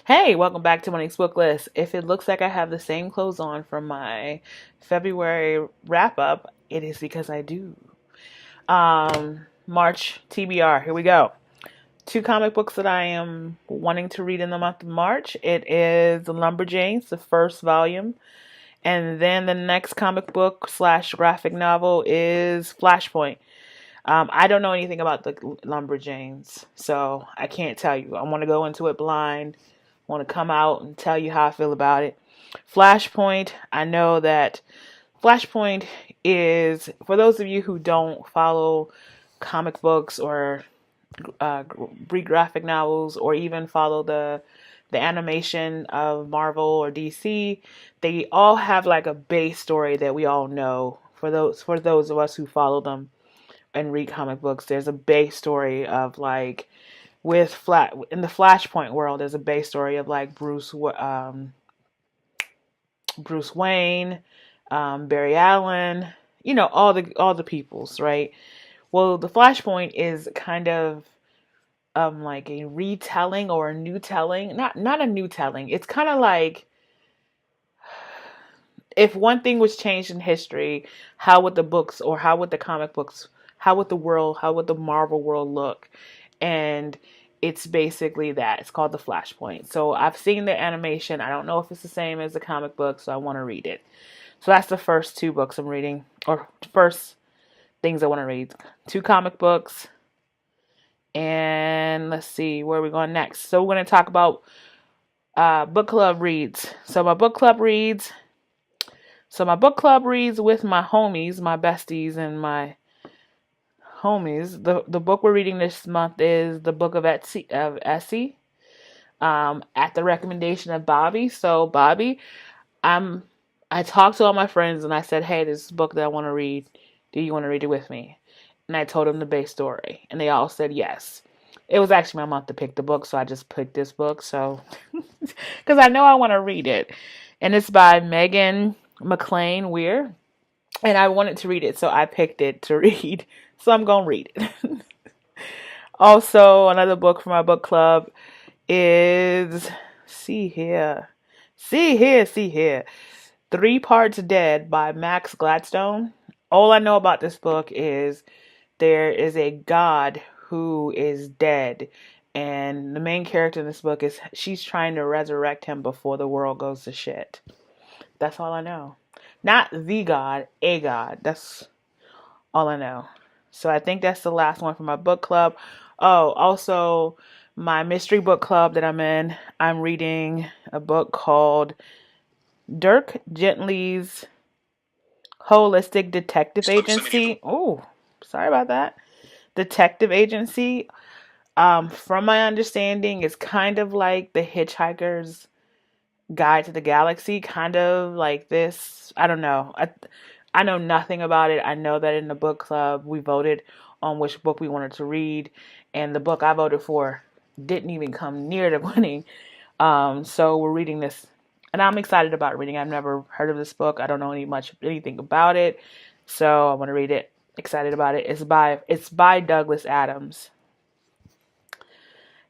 Hey, welcome back to my next book list. If it looks like I have the same clothes on from my February wrap up, it is because I do. March TBR. Here we go. Two comic books that I am wanting to read in the month of March. It is The Lumberjanes, the first volume, and then the next comic book slash graphic novel is Flashpoint. I don't know anything about the Lumberjanes, so I can't tell you. I want to go into it blind. I want to come out and tell you how I feel about it. Flashpoint, I know that Flashpoint is, for those of you who don't follow comic books or read graphic novels or even follow the animation of Marvel or DC, they all have like a base story that we all know. For those of us who follow them and read comic books, there's a base story of like in the Flashpoint world, there's a base story of like Bruce Wayne, Barry Allen, all the peoples, right? Well, the Flashpoint is kind of like a retelling or a new telling, not a new telling. It's kind of like if one thing was changed in history, how would the books or how would the comic books, how would the Marvel world look? And it's basically that. It's called the Flashpoint. So I've seen the animation. I don't know if it's the same as the comic book, so I want to read it. So that's the first two books I'm reading, or first things I want to read. Two comic books. And let's see, where are we going next? So we're going to talk about book club reads. So my book club reads with my homies, my besties, and my homies. The book we're reading this month is the Book of Essie. At the recommendation of Bobby. So Bobby, I talked to all my friends and I said, hey, this is a book that I want to read. Do you want to read it with me? And I told them the base story, and they all said yes. It was actually my month to pick the book, so I just picked this book. So, because I know I want to read it, and it's by Megan McLean Weir, and I wanted to read it, so I picked it to read. So I'm gonna read it. Also, another book from my book club is see here. 3 Parts Dead by Max Gladstone. All I know about this book is there is a god who is dead, and the main character in this book is she's trying to resurrect him before the world goes to shit. That's all I know. Not the god, a god. That's all I know. So I think that's the last one for my book club. Oh, also my mystery book club that I'm in, I'm reading a book called Dirk Gently's Holistic Detective Agency. Oh, sorry about that. Detective Agency. From my understanding, it's kind of like the Hitchhiker's Guide to the Galaxy, kind of like this. I don't know. I know nothing about it. I know that in the book club we voted on which book we wanted to read, and the book I voted for didn't even come near to winning. So we're reading this, and I'm excited about reading. I've never heard of this book. I don't know anything about it, so I want to read it. Excited about it. It's by Douglas Adams.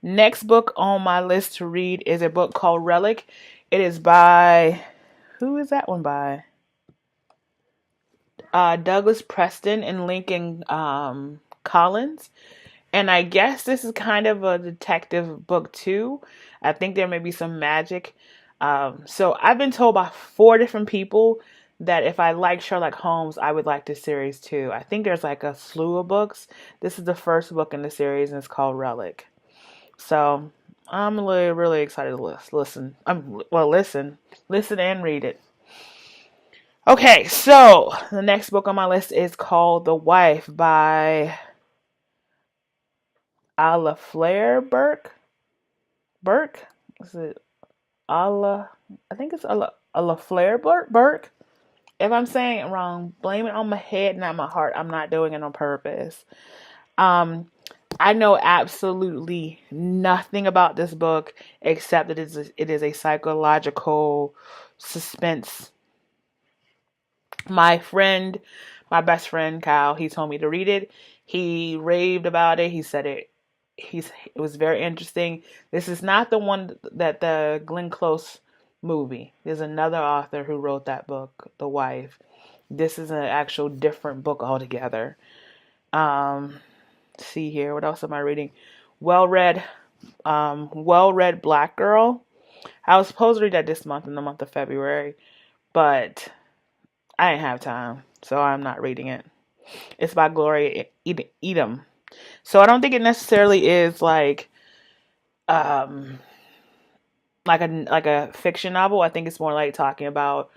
Next book on my list to read is a book called Relic. It is by, who is that one by? Douglas Preston and Lincoln Collins. And I guess this is kind of a detective book too. I think there may be some magic. So I've been told by 4 different people that if I like Sherlock Holmes, I would like this series too. I think there's like a slew of books. This is the first book in the series, and it's called Relic. So I'm really, really excited to listen. Listen and read it. Okay, so the next book on my list is called The Wife by Ala Flair Burke. Is it Ala? I think it's Ala Flair Burke. If I'm saying it wrong, blame it on my head, not my heart. I'm not doing it on purpose. I know absolutely nothing about this book except that it is a psychological suspense. My best friend Kyle, he told me to read it. He raved about it. He said it was very interesting. This is not the one that the Glenn Close movie. There's another author who wrote that book, The Wife. This is an actual different book altogether. See here, what else am I reading? Well read, well read Black Girl. I was supposed to read that this month in the month of February, but I didn't have time, so I'm not reading it. It's by Gloria Edom. So I don't think it necessarily is um like a fiction novel. I think it's more like talking about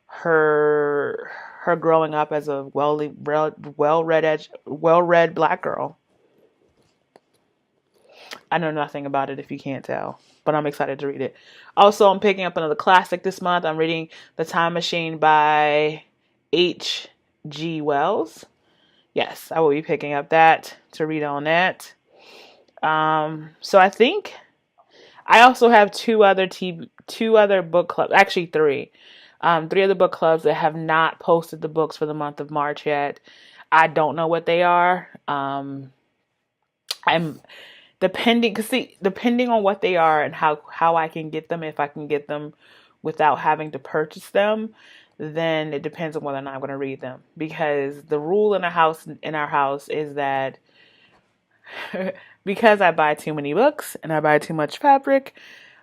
her growing up as a well read Black girl. I know nothing about it if you can't tell, but I'm excited to read it. Also, I'm picking up another classic this month. I'm reading The Time Machine by H.G. Wells. Yes, I will be picking up that to read on that. So I think I also have two other book clubs, actually three. Three other book clubs that have not posted the books for the month of March yet. I don't know what they are. I'm depending on what they are and how I can get them, if I can get them without having to purchase them, then it depends on whether or not I'm going to read them. Because the rule in our house is that because I buy too many books and I buy too much fabric,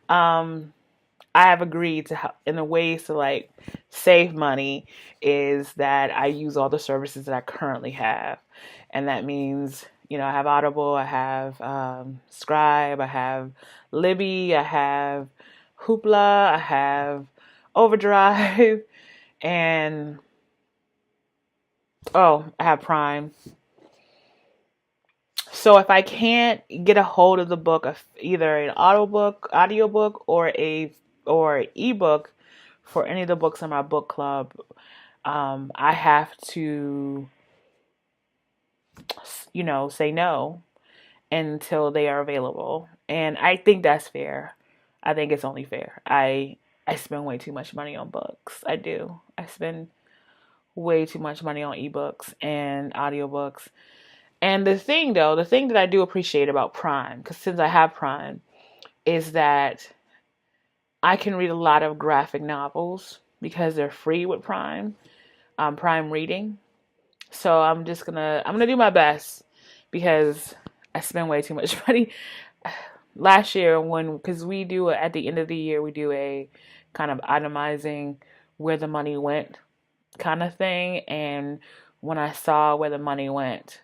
I have agreed to, in the ways to like save money, is that I use all the services that I currently have. And that means, I have Audible, I have Scribe, I have Libby, I have Hoopla, I have Overdrive, and I have Prime. So if I can't get a hold of the book, of either an audiobook or ebook for any of the books in my book club, I have to, say no until they are available. And I think that's fair. I think it's only fair. I spend way too much money on books. I do. I spend way too much money on ebooks and audiobooks. And the thing that I do appreciate about Prime, because since I have Prime, is that I can read a lot of graphic novels because they're free with Prime, Prime Reading. So I'm gonna do my best because I spend way too much money. Last year, because we do at the end of the year, we do a kind of itemizing where the money went kind of thing. And when I saw where the money went,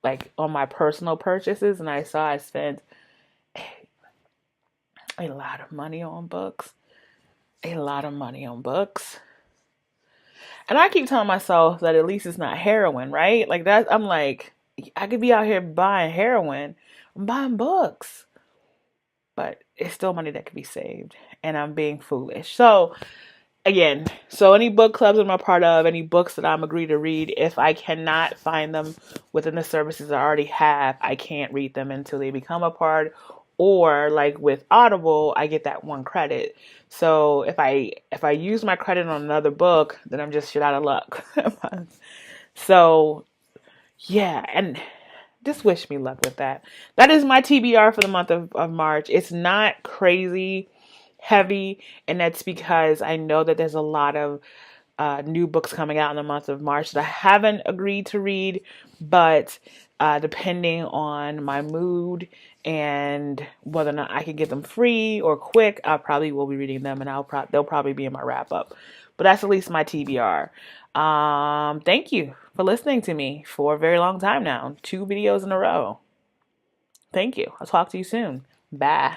like on my personal purchases, and I saw I spent a lot of money on books. A lot of money on books. And I keep telling myself that at least it's not heroin, right? Like that, I'm like, I could be out here buying heroin. I'm buying books. But it's still money that could be saved. And I'm being foolish. So, again, any book clubs I'm a part of, any books that I'm agreed to read, if I cannot find them within the services I already have, I can't read them until they become a part. Or like with Audible, I get that one credit. So if I use my credit on another book, then I'm just shit out of luck. So yeah, and just wish me luck with that. That is my TBR for the month of March. It's not crazy heavy, and that's because I know that there's a lot of new books coming out in the month of March that I haven't agreed to read, but depending on my mood and whether or not I can get them free or quick, I probably will be reading them, and they'll probably be in my wrap up. But that's at least my TBR. Thank you for listening to me for a very long time now. 2 videos in a row. Thank you. I'll talk to you soon. Bye.